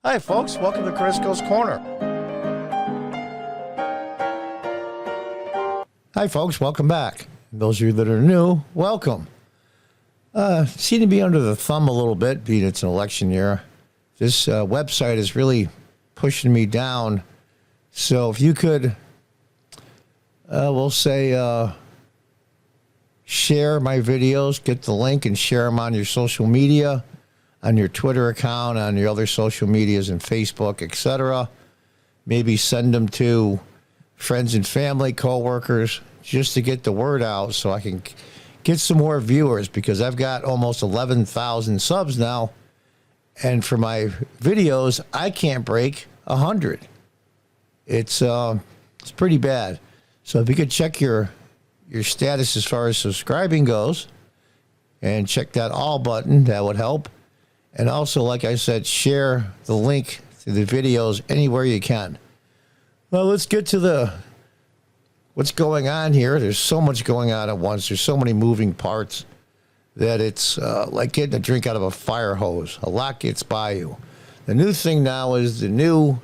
Hi, folks. Welcome to Crisco's Corner. Hi, folks. Welcome back. Those of you that are new, welcome. Seem to be under the thumb a little bit, being it's an election year. This website is really pushing me down. So if you could, we'll say, share my videos, get the link and share them on your social media, on your Twitter account, on your other social medias and Facebook, etc. Maybe send them to friends and family, coworkers, just to get the word out so I can get some more viewers, because I've got almost 11,000 subs now. And for my videos, I can't break 100. It's pretty bad. So if you could check your status as far as subscribing goes and check that all button, that would help. And also, like I said, share the link to the videos anywhere you can. Well, let's get to what's going on here. There's so much going on at once. There's so many moving parts that it's like getting a drink out of a fire hose. A lot gets by you. The new thing now is the new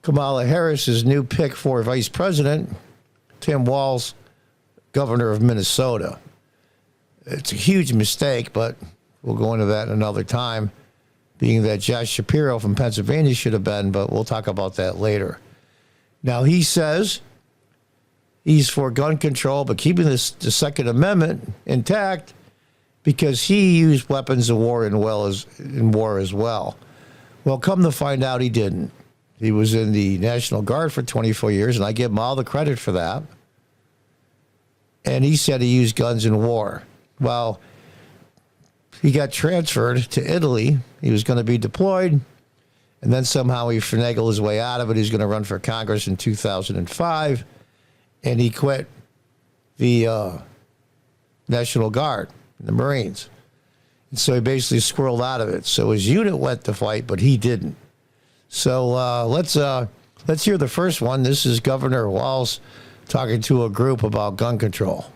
Kamala Harris's new pick for vice president, Tim Walz, governor of Minnesota. It's a huge mistake, but we'll go into that another time, being that Josh Shapiro from Pennsylvania should have been, but we'll talk about that later. Now, he says he's for gun control, but keeping the Second Amendment intact because he used weapons of war in war as well. Well, come to find out, he didn't. He was in the National Guard for 24 years, and I give him all the credit for that. And he said he used guns in war. Well, he got transferred to Italy. He was going to be deployed, and then somehow he finagled his way out of it. He's going to run for Congress in 2005, and he quit the National Guard, the Marines. And so he basically squirreled out of it. So his unit went to fight, but he didn't. So let's hear the first one. This is Governor Walz talking to a group about gun control.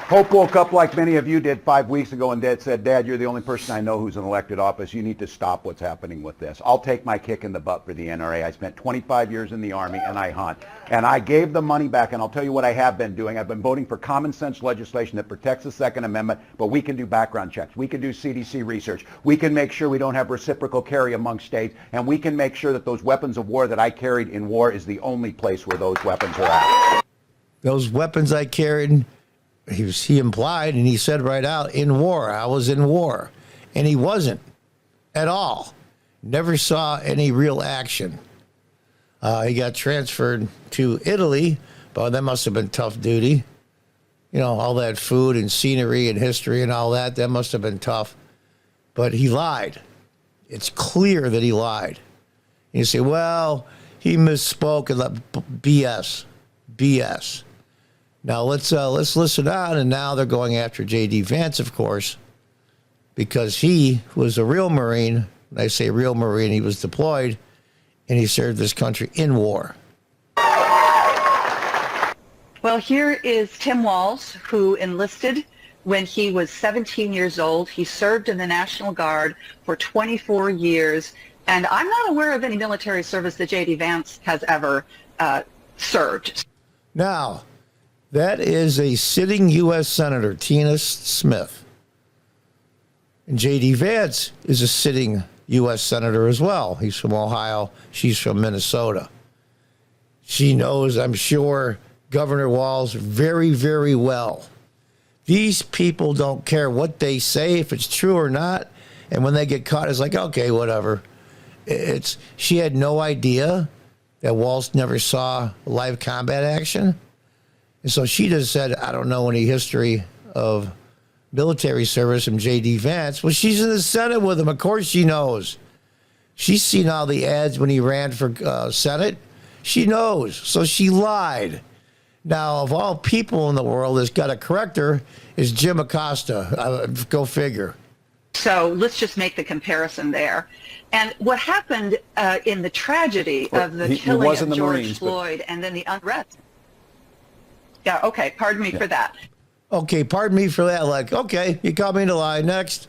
Hope woke up like many of you did 5 weeks ago and said, Dad, you're the only person I know who's in elected office. You need to stop what's happening with this. I'll take my kick in the butt for the NRA. I spent 25 years in the Army, and I hunt. And I gave the money back, and I'll tell you what I have been doing. I've been voting for common sense legislation that protects the Second Amendment, but we can do background checks. We can do CDC research. We can make sure we don't have reciprocal carry among states, and we can make sure that those weapons of war that I carried in war is the only place where those weapons are at. Those weapons I carried... He implied, and he said right out, in war. I was in war. And he wasn't at all. Never saw any real action. He got transferred to Italy, but that must have been tough duty. You know, all that food and scenery and history and all that, that must have been tough. But he lied. It's clear that he lied. And you say, well, he misspoke. BS. BS. Now, let's listen on, and now they're going after J.D. Vance, of course, because he was a real Marine. When I say real Marine, he was deployed, and he served this country in war. Well, here is Tim Walz, who enlisted when he was 17 years old. He served in the National Guard for 24 years, and I'm not aware of any military service that J.D. Vance has ever served. Now, that is a sitting U.S. Senator, Tina Smith. And J.D. Vance is a sitting U.S. Senator as well. He's from Ohio. She's from Minnesota. She knows, I'm sure, Governor Walz very, very well. These people don't care what they say, if it's true or not. And when they get caught, it's like, okay, whatever. She had no idea that Walz never saw live combat action. And so she just said, I don't know any history of military service from J.D. Vance. Well, she's in the Senate with him. Of course she knows. She's seen all the ads when he ran for Senate. She knows. So she lied. Now, of all people in the world that's got to correct her is Jim Acosta. Go figure. So let's just make the comparison there. And what happened in the tragedy of the killing of George Floyd and then the unrest. Yeah, okay, pardon me for that. Okay, pardon me for that. Like, okay, you caught me in a lie. Next.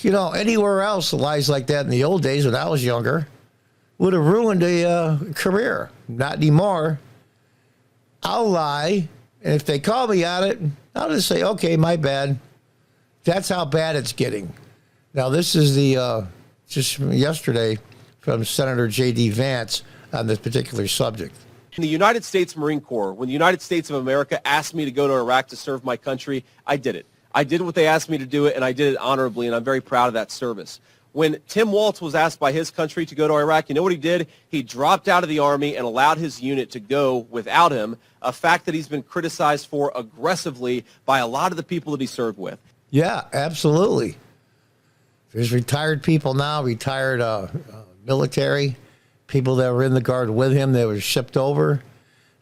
You know, anywhere else, lies like that in the old days when I was younger would have ruined a career. Not anymore. I'll lie, and if they call me on it, I'll just say, okay, my bad. That's how bad it's getting. Now, this is the, just from yesterday, from Senator J.D. Vance on this particular subject. In the United States Marine Corps, when the United States of America asked me to go to Iraq to serve my country, I did it. I did what they asked me to do it, and I did it honorably, and I'm very proud of that service. When Tim Walz was asked by his country to go to Iraq, you know what he did? He dropped out of the Army and allowed his unit to go without him, a fact that he's been criticized for aggressively by a lot of the people that he served with. Yeah, absolutely. There's retired people now, retired military, people that were in the Guard with him that were shipped over,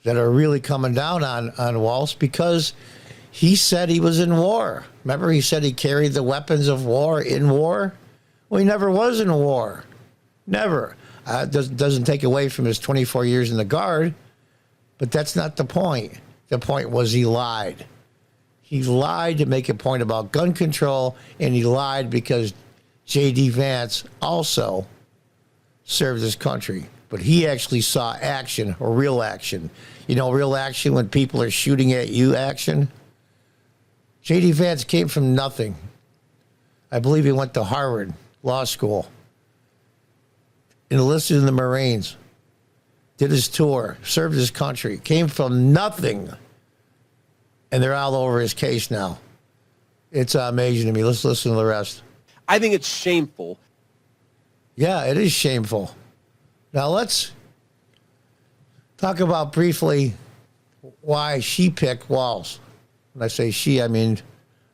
that are really coming down on Walz because he said he was in war. Remember, he said he carried the weapons of war in war? Well, he never was in a war. Never. Doesn't take away from his 24 years in the Guard, but that's not the point. The point was he lied. He lied to make a point about gun control, and he lied because J.D. Vance also served his country. But he actually saw action, or real action. You know, real action when people are shooting at you action? J.D. Vance came from nothing. I believe he went to Harvard Law School, enlisted in the Marines, did his tour, served his country, came from nothing, and they're all over his case now. It's amazing to me. Let's listen to the rest. I think it's shameful. Yeah, it is shameful. Now let's talk about briefly why she picked Walz. When I say she, I mean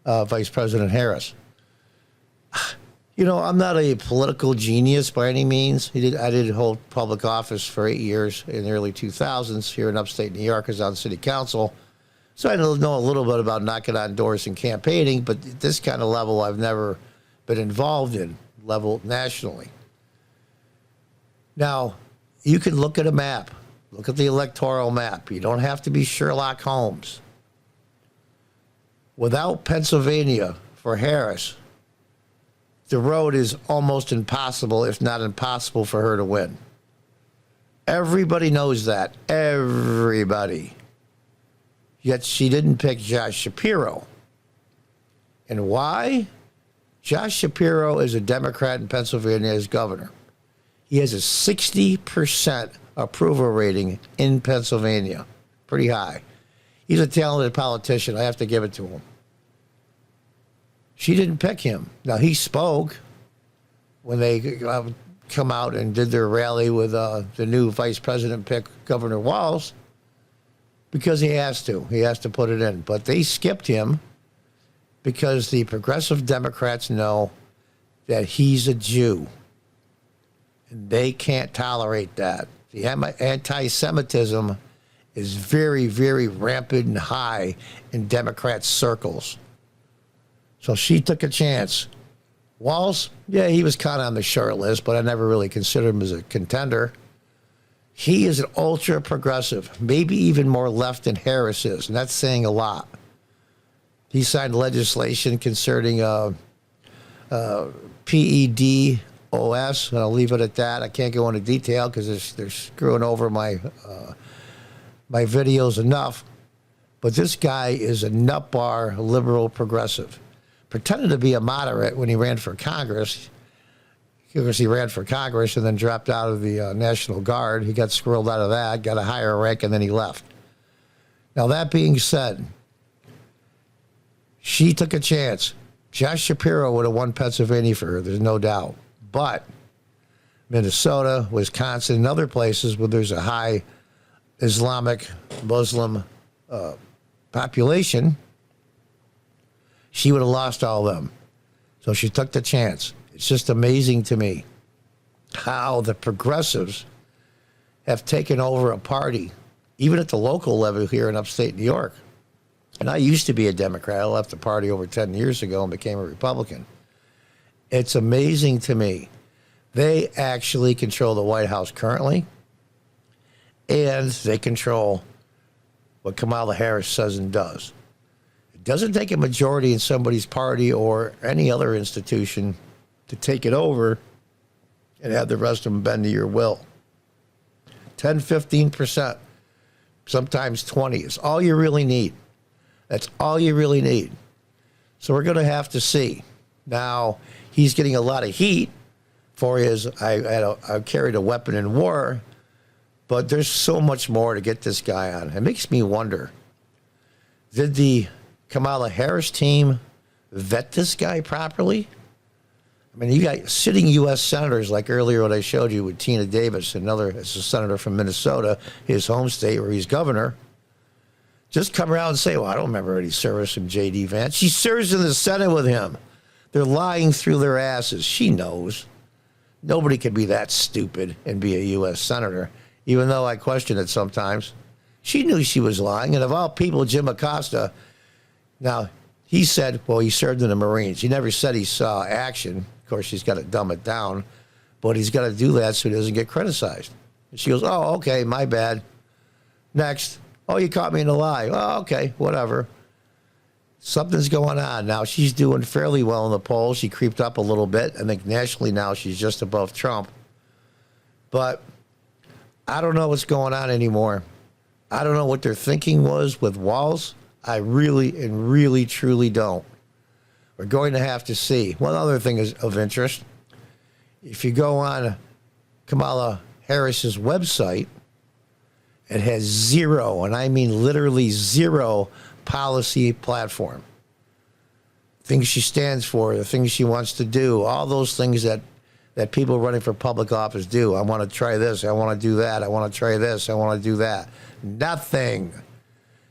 Vice President Harris. You know, I'm not a political genius by any means. I did hold public office for 8 years in the early 2000s here in upstate New York as on city council. So I know a little bit about knocking on doors and campaigning, but this kind of level I've never been involved in, level nationally. Now, you can look at a map. Look at the electoral map. You don't have to be Sherlock Holmes. Without Pennsylvania for Harris, the road is almost impossible, if not impossible, for her to win. Everybody knows that. Everybody. Yet she didn't pick Josh Shapiro. And why? Josh Shapiro is a Democrat in Pennsylvania as governor. He has a 60% approval rating in Pennsylvania. Pretty high. He's a talented politician. I have to give it to him. She didn't pick him. Now, he spoke when they come out and did their rally with the new vice president pick, Governor Walz, because he has to. He has to put it in. But they skipped him because the progressive Democrats know that he's a Jew. And they can't tolerate that. The anti-Semitism is very, very rampant and high in Democrat circles. So she took a chance. Walz, yeah, he was kind of on the short list, but I never really considered him as a contender. He is an ultra-progressive, maybe even more left than Harris is, and that's saying a lot. He signed legislation concerning PEDOS, and I'll leave it at that. I can't go into detail because they're screwing over my videos enough. But this guy is a nut bar liberal progressive. Pretended to be a moderate when he ran for Congress. Because he ran for Congress and then dropped out of the National Guard. He got squirreled out of that, got a higher rank, and then he left. Now, that being said, she took a chance. Josh Shapiro would have won Pennsylvania for her, there's no doubt. But Minnesota, Wisconsin, and other places where there's a high Islamic Muslim population, she would have lost all of them. So she took the chance. It's just amazing to me how the progressives have taken over a party, even at the local level here in upstate New York. And I used to be a Democrat. I left the party over 10 years ago and became a Republican. It's amazing to me. They actually control the White House currently, and they control what Kamala Harris says and does. It doesn't take a majority in somebody's party or any other institution to take it over and have the rest of them bend to your will. 10, 15%, sometimes 20 is all you really need. That's all you really need. So we're going to have to see. Now, he's getting a lot of heat for his, I carried a weapon in war, but there's so much more to get this guy on. It makes me wonder, did the Kamala Harris team vet this guy properly? I mean, you got sitting U.S. senators like earlier what I showed you with Tina Davis, it's a senator from Minnesota, his home state where he's governor, just come around and say, well, I don't remember any service from J.D. Vance. She serves in the Senate with him. They're lying through their asses. She knows. Nobody can be that stupid and be a U.S. senator, even though I question it sometimes. She knew she was lying, and of all people, Jim Acosta, now, he said, well, he served in the Marines. He never said he saw action. Of course, he's got to dumb it down, but he's got to do that so he doesn't get criticized. And she goes, oh, okay, my bad. Next. Oh, you caught me in a lie. Oh, okay, whatever. Something's going on. Now, she's doing fairly well in the polls. She creeped up a little bit. I think nationally now she's just above Trump. But I don't know what's going on anymore. I don't know what their thinking was with Walz. I really and really truly don't. We're going to have to see. One other thing is of interest. If you go on Kamala Harris's website, it has zero, and I mean literally zero, policy platform. Things she stands for, the things she wants to do, all those things that people running for public office do. I want to try this. I want to do that. I want to try this. I want to do that. Nothing.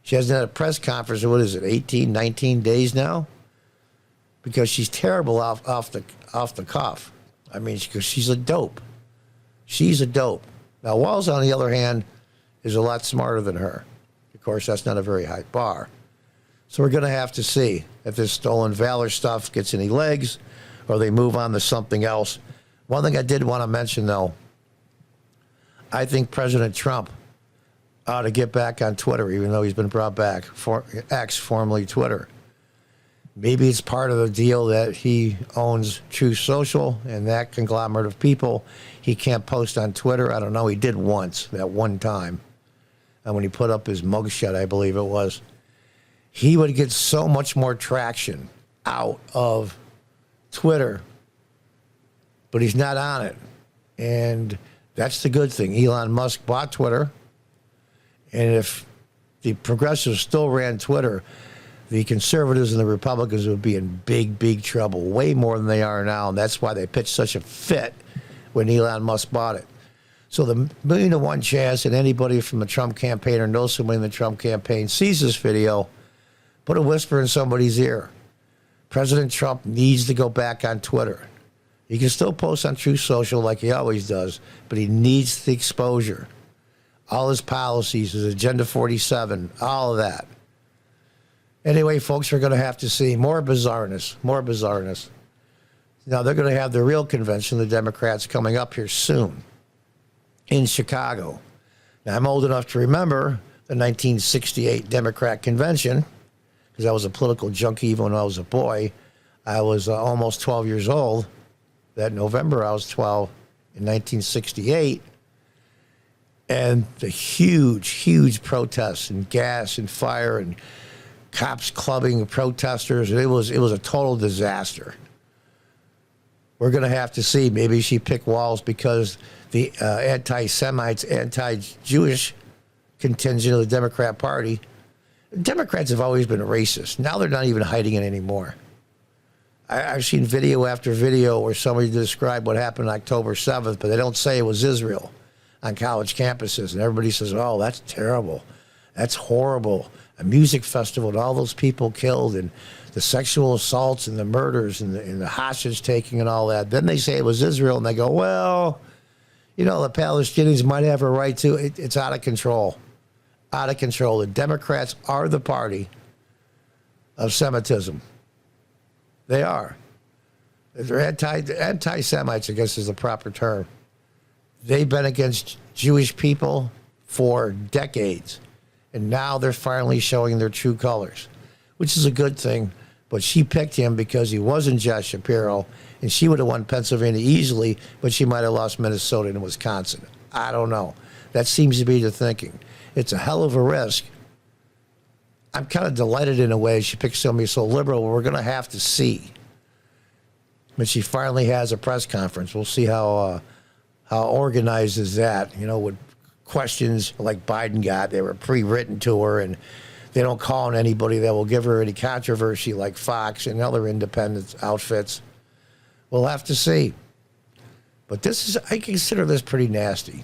She hasn't had a press conference in, 18, 19 days now? Because she's terrible off the cuff. I mean, because she's a dope. She's a dope. Now, Walz, on the other hand, is a lot smarter than her. Of course, that's not a very high bar. So we're going to have to see if this stolen valor stuff gets any legs or they move on to something else. One thing I did want to mention, though, I think President Trump ought to get back on Twitter, even though he's been brought back, X, formerly Twitter. Maybe it's part of the deal that he owns Truth Social and that conglomerate of people. He can't post on Twitter. I don't know. He did once, that one time. And when he put up his mugshot, I believe it was, he would get so much more traction out of Twitter. But he's not on it. And that's the good thing. Elon Musk bought Twitter. And if the progressives still ran Twitter, the conservatives and the Republicans would be in big, big trouble, way more than they are now. And that's why they pitched such a fit when Elon Musk bought it. So the 1,000,000 to 1 chance that anybody from the Trump campaign or knows somebody in the Trump campaign sees this video, put a whisper in somebody's ear. President Trump needs to go back on Twitter. He can still post on Truth Social like he always does, but he needs the exposure. All his policies, his Agenda 47, all of that. Anyway, folks, we're going to have to see more bizarreness, more bizarreness. Now, they're going to have the real convention, the Democrats, coming up here soon in Chicago. Now, I'm old enough to remember the 1968 Democrat convention because I was a political junkie even when I was a boy. I was almost 12 years old. That November, I was 12 in 1968. And the huge, huge protests and gas and fire and cops clubbing protesters. It was a total disaster. We're going to have to see. Maybe she picked Walz because the anti-Semites, anti-Jewish contingent of the Democrat Party. Democrats have always been racist. Now they're not even hiding it anymore. I've seen video after video where somebody described what happened on October 7th, but they don't say it was Israel on college campuses. And everybody says, oh, that's terrible. That's horrible. A music festival and all those people killed and the sexual assaults and the murders and the hostage taking and all that. Then they say it was Israel and they go, well, you know, the Palestinians might have a right to. It's out of control. Out of control. The Democrats are the party of Semitism. They are. They're anti-Semites, I guess is the proper term. They've been against Jewish people for decades. And now they're finally showing their true colors. which is a good thing. But she picked him because he wasn't Josh Shapiro, and she would have won Pennsylvania easily, but she might have lost Minnesota and Wisconsin. I don't know. That seems to be the thinking. It's a hell of a risk. I'm kind of delighted in a way she picked somebody so liberal. We're going to have to see. But she finally has a press conference. We'll see how organized is that. You know, with questions like Biden got, they were pre-written to her, and they don't call on anybody that will give her any controversy like Fox and other independent outfits. We'll have to see. But I consider this pretty nasty.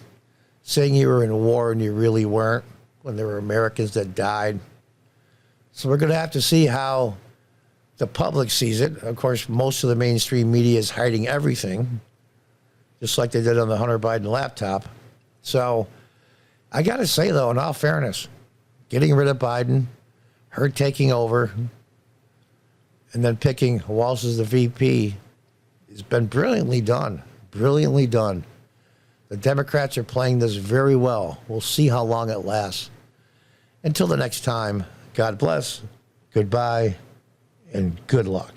Saying you were in a war and you really weren't when there were Americans that died. So we're going to have to see how the public sees it. Of course, most of the mainstream media is hiding everything, just like they did on the Hunter Biden laptop. So I got to say, though, in all fairness, getting rid of Biden, her taking over, and then picking Walz as the VP has been brilliantly done. Brilliantly done. The Democrats are playing this very well. We'll see how long it lasts. Until the next time, God bless, goodbye, and good luck.